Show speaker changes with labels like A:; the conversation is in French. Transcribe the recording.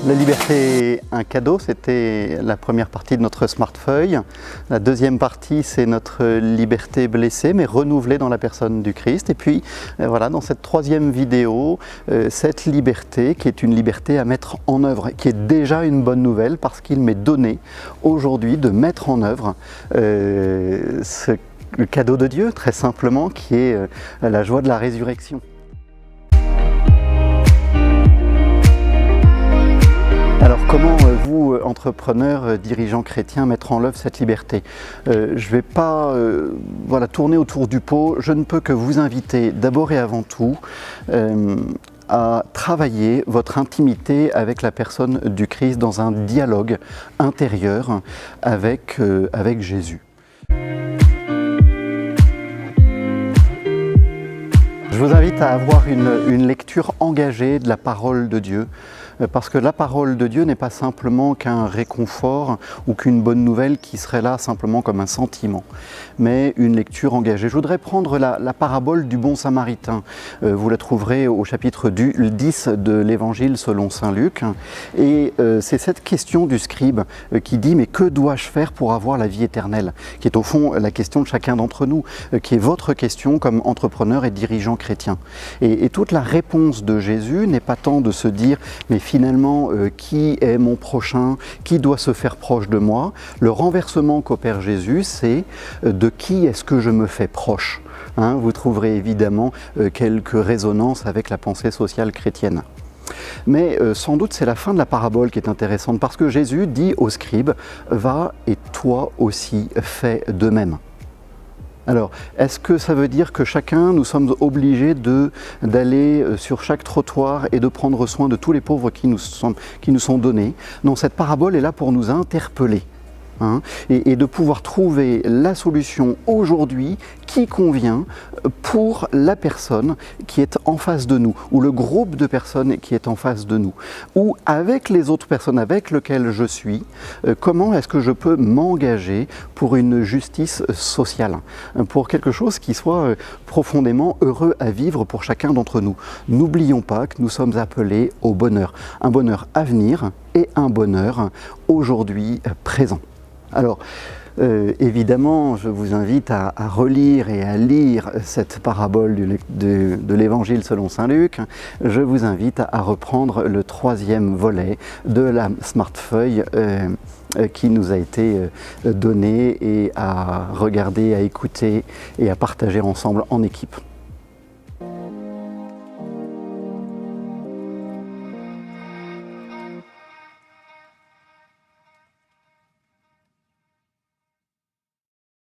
A: La liberté, un cadeau, c'était la première partie de notre Smartfeuille. La deuxième partie, c'est notre liberté blessée, mais renouvelée dans la personne du Christ. Et puis, voilà, dans cette troisième vidéo, cette liberté qui est une liberté à mettre en œuvre, qui est déjà une bonne nouvelle parce qu'il m'est donné aujourd'hui de mettre en œuvre le cadeau de Dieu, très simplement, qui est la joie de la résurrection. Alors comment vous, entrepreneurs, dirigeants chrétiens, mettre en œuvre cette liberté? Je ne vais pas tourner autour du pot, je ne peux que vous inviter d'abord et avant tout à travailler votre intimité avec la personne du Christ dans un dialogue intérieur avec Jésus. Je vous invite à avoir une lecture engagée de la parole de Dieu, parce que la parole de Dieu n'est pas simplement qu'un réconfort ou qu'une bonne nouvelle qui serait là simplement comme un sentiment, mais une lecture engagée. Je voudrais prendre la parabole du bon samaritain. Vous la trouverez au chapitre 10 de l'Évangile selon saint Luc. Et c'est cette question du scribe qui dit « Mais que dois-je faire pour avoir la vie éternelle ?» qui est au fond la question de chacun d'entre nous, qui est votre question comme entrepreneur et dirigeant chrétien. Et toute la réponse de Jésus n'est pas tant de se dire « Mais finalement, qui est mon prochain? Qui doit se faire proche de moi ?» Le renversement qu'opère Jésus, c'est de qui est-ce que je me fais proche? Vous trouverez évidemment quelques résonances avec la pensée sociale chrétienne. Mais sans doute c'est la fin de la parabole qui est intéressante parce que Jésus dit au scribe « Va et toi aussi fais de même ». Alors, est-ce que ça veut dire que chacun, nous sommes obligés d'aller sur chaque trottoir et de prendre soin de tous les pauvres qui nous sont donnés? Non, cette parabole est là pour nous interpeller. Et de pouvoir trouver la solution aujourd'hui qui convient pour la personne qui est en face de nous, ou le groupe de personnes qui est en face de nous, ou avec les autres personnes avec lesquelles je suis, comment est-ce que je peux m'engager pour une justice sociale, pour quelque chose qui soit profondément heureux à vivre pour chacun d'entre nous. N'oublions pas que nous sommes appelés au bonheur, un bonheur à venir et un bonheur aujourd'hui présent. Alors, évidemment, je vous invite à relire et à lire cette parabole de l'Évangile selon saint Luc. Je vous invite à reprendre le troisième volet de la Smartfeuille qui nous a été donné et à regarder, à écouter et à partager ensemble en équipe.